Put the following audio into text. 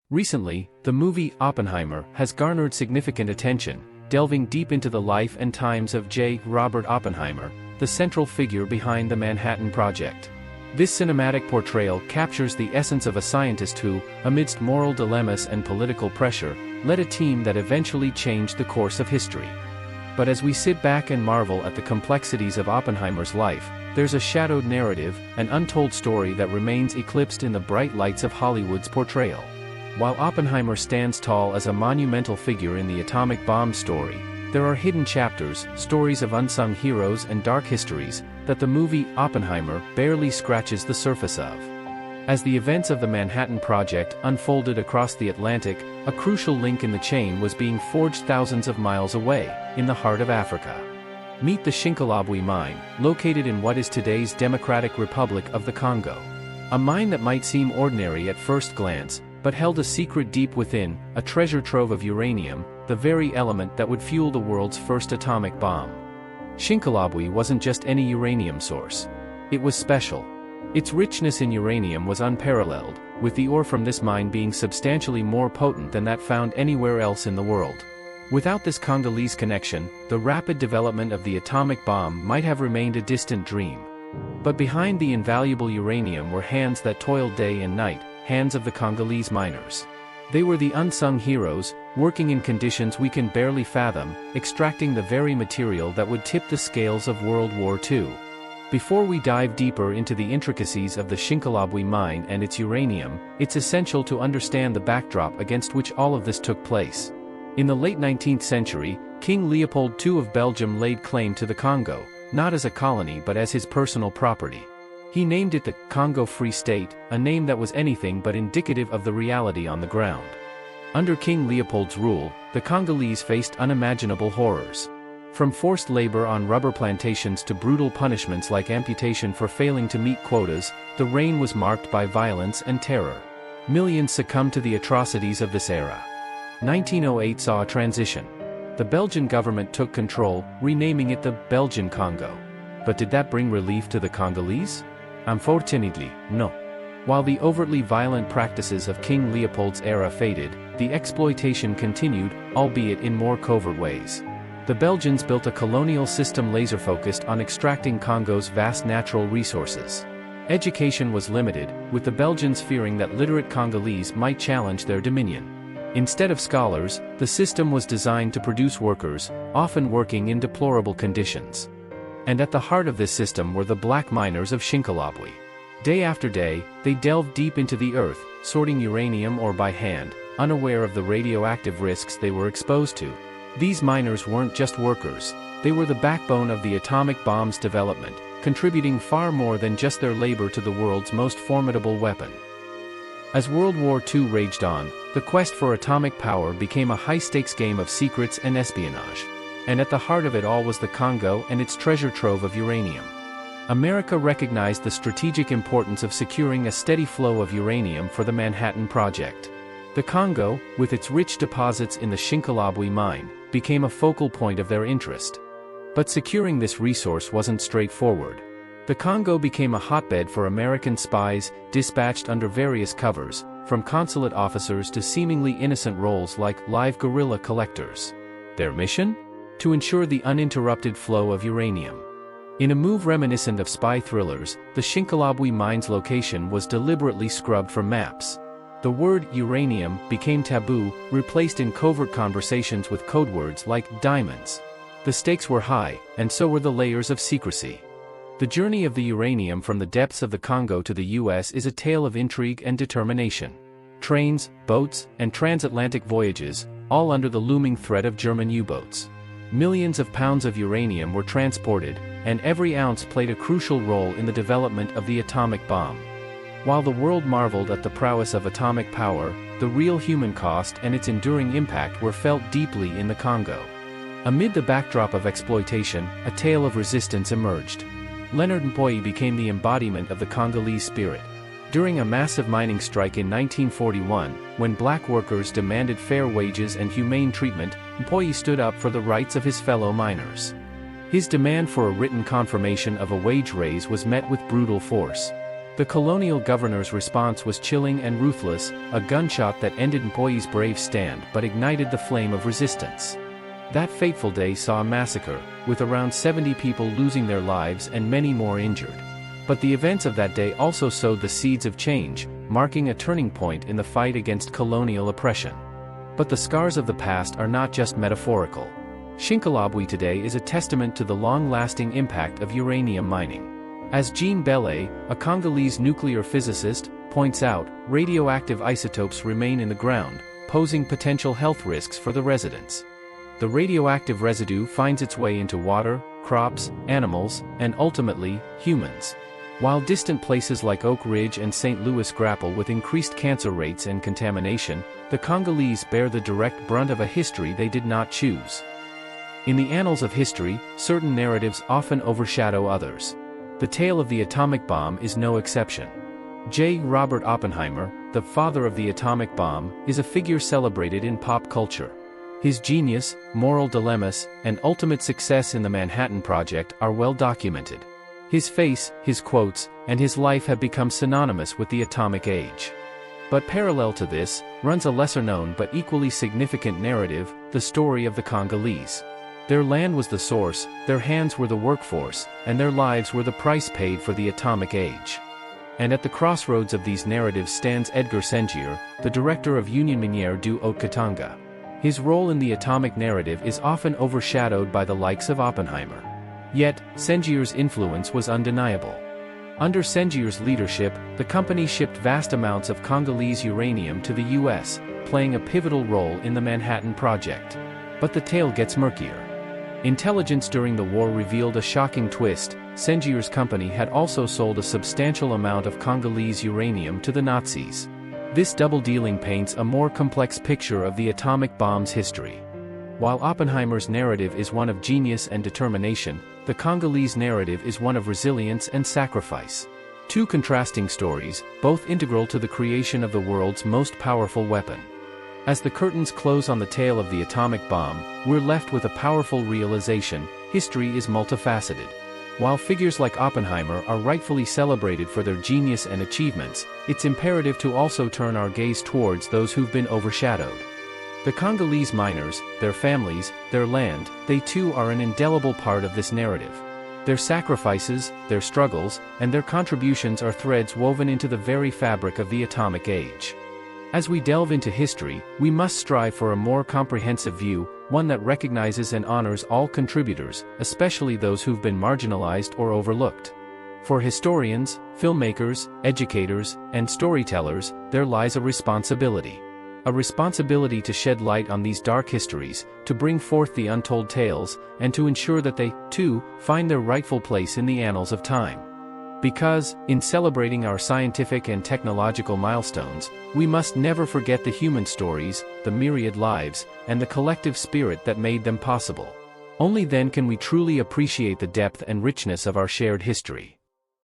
Recently, the movie Oppenheimer has garnered significant attention, delving deep into the life and times of J. Robert Oppenheimer, the central figure behind the Manhattan Project. This cinematic portrayal captures the essence of a scientist who, amidst moral dilemmas and political pressure, led a team that eventually changed the course of history. But as we sit back and marvel at the complexities of Oppenheimer's life, there's a shadowed narrative, an untold story that remains eclipsed in the bright lights of Hollywood's portrayal. While Oppenheimer stands tall as a monumental figure in the atomic bomb story, there are hidden chapters, stories of unsung heroes and dark histories, that the movie Oppenheimer barely scratches the surface of. As the events of the Manhattan Project unfolded across the Atlantic, a crucial link in the chain was being forged thousands of miles away, in the heart of Africa. Meet the Shinkolobwe mine, located in what is today's Democratic Republic of the Congo. A mine that might seem ordinary at first glance, but held a secret deep within, a treasure trove of uranium, the very element that would fuel the world's first atomic bomb. Shinkolobwe wasn't just any uranium source. It was special. Its richness in uranium was unparalleled, with the ore from this mine being substantially more potent than that found anywhere else in the world. Without this Congolese connection, the rapid development of the atomic bomb might have remained a distant dream. But behind the invaluable uranium were hands that toiled day and night, hands of the Congolese miners. They were the unsung heroes, working in conditions we can barely fathom, extracting the very material that would tip the scales of World War II. Before we dive deeper into the intricacies of the Shinkolobwe mine and its uranium, it's essential to understand the backdrop against which all of this took place. In the late 19th century, King Leopold II of Belgium laid claim to the Congo, not as a colony but as his personal property. He named it the Congo Free State, a name that was anything but indicative of the reality on the ground. Under King Leopold's rule, the Congolese faced unimaginable horrors. From forced labor on rubber plantations to brutal punishments like amputation for failing to meet quotas, the reign was marked by violence and terror. Millions succumbed to the atrocities of this era. 1908 saw a transition. The Belgian government took control, renaming it the Belgian Congo. But did that bring relief to the Congolese? Unfortunately, no. While the overtly violent practices of King Leopold's era faded, the exploitation continued, albeit in more covert ways. The Belgians built a colonial system laser-focused on extracting Congo's vast natural resources. Education was limited, with the Belgians fearing that literate Congolese might challenge their dominion. Instead of scholars, the system was designed to produce workers, often working in deplorable conditions. And at the heart of this system were the black miners of Shinkolobwe. Day after day, they delved deep into the earth, sorting uranium ore by hand, unaware of the radioactive risks they were exposed to. These miners weren't just workers, they were the backbone of the atomic bomb's development, contributing far more than just their labor to the world's most formidable weapon. As World War II raged on, the quest for atomic power became a high-stakes game of secrets and espionage. And at the heart of it all was the Congo and its treasure trove of uranium. America recognized the strategic importance of securing a steady flow of uranium for the Manhattan Project. The Congo, with its rich deposits in the Shinkolobwe mine, became a focal point of their interest. But securing this resource wasn't straightforward. The Congo became a hotbed for American spies, dispatched under various covers, from consulate officers to seemingly innocent roles like live guerrilla collectors. Their mission? To ensure the uninterrupted flow of uranium. In a move reminiscent of spy thrillers, the Shinkolobwe mine's location was deliberately scrubbed from maps. The word uranium became taboo, replaced in covert conversations with code words like diamonds. The stakes were high, and so were the layers of secrecy. The journey of the uranium from the depths of the Congo to the US is a tale of intrigue and determination. Trains, boats, and transatlantic voyages, all under the looming threat of German U-boats. Millions of pounds of uranium were transported, and every ounce played a crucial role in the development of the atomic bomb. While the world marveled at the prowess of atomic power, the real human cost and its enduring impact were felt deeply in the Congo. Amid the backdrop of exploitation, a tale of resistance emerged. Leonard Mpoyi became the embodiment of the Congolese spirit. During a massive mining strike in 1941, when black workers demanded fair wages and humane treatment, Mpoyi stood up for the rights of his fellow miners. His demand for a written confirmation of a wage raise was met with brutal force. The colonial governor's response was chilling and ruthless, a gunshot that ended Mpoi's brave stand but ignited the flame of resistance. That fateful day saw a massacre, with around 70 people losing their lives and many more injured. But the events of that day also sowed the seeds of change, marking a turning point in the fight against colonial oppression. But the scars of the past are not just metaphorical. Shinkolobwe today is a testament to the long-lasting impact of uranium mining. As Jean Bele, a Congolese nuclear physicist, points out, radioactive isotopes remain in the ground, posing potential health risks for the residents. The radioactive residue finds its way into water, crops, animals, and ultimately, humans. While distant places like Oak Ridge and St. Louis grapple with increased cancer rates and contamination, the Congolese bear the direct brunt of a history they did not choose. In the annals of history, certain narratives often overshadow others. The tale of the atomic bomb is no exception. J. Robert Oppenheimer, the father of the atomic bomb, is a figure celebrated in pop culture. His genius, moral dilemmas, and ultimate success in the Manhattan Project are well documented. His face, his quotes, and his life have become synonymous with the atomic age. But parallel to this, runs a lesser-known but equally significant narrative, the story of the Congolese. Their land was the source, their hands were the workforce, and their lives were the price paid for the atomic age. And at the crossroads of these narratives stands Edgar Sengier, the director of Union Minière du Haut-Katanga. His role in the atomic narrative is often overshadowed by the likes of Oppenheimer. Yet, Sengier's influence was undeniable. Under Sengier's leadership, the company shipped vast amounts of Congolese uranium to the US, playing a pivotal role in the Manhattan Project. But the tale gets murkier. Intelligence during the war revealed a shocking twist. Sengier's company had also sold a substantial amount of Congolese uranium to the Nazis. This double dealing paints a more complex picture of the atomic bomb's history. While Oppenheimer's narrative is one of genius and determination, the Congolese narrative is one of resilience and sacrifice. Two contrasting stories, both integral to the creation of the world's most powerful weapon. As the curtains close on the tale of the atomic bomb, we're left with a powerful realization: history is multifaceted. While figures like Oppenheimer are rightfully celebrated for their genius and achievements, it's imperative to also turn our gaze towards those who've been overshadowed. The Congolese miners, their families, their land, they too are an indelible part of this narrative. Their sacrifices, their struggles, and their contributions are threads woven into the very fabric of the atomic age. As we delve into history, we must strive for a more comprehensive view, one that recognizes and honors all contributors, especially those who've been marginalized or overlooked. For historians, filmmakers, educators, and storytellers, there lies a responsibility. A responsibility to shed light on these dark histories, to bring forth the untold tales, and to ensure that they, too, find their rightful place in the annals of time. Because, in celebrating our scientific and technological milestones, we must never forget the human stories, the myriad lives, and the collective spirit that made them possible. Only then can we truly appreciate the depth and richness of our shared history.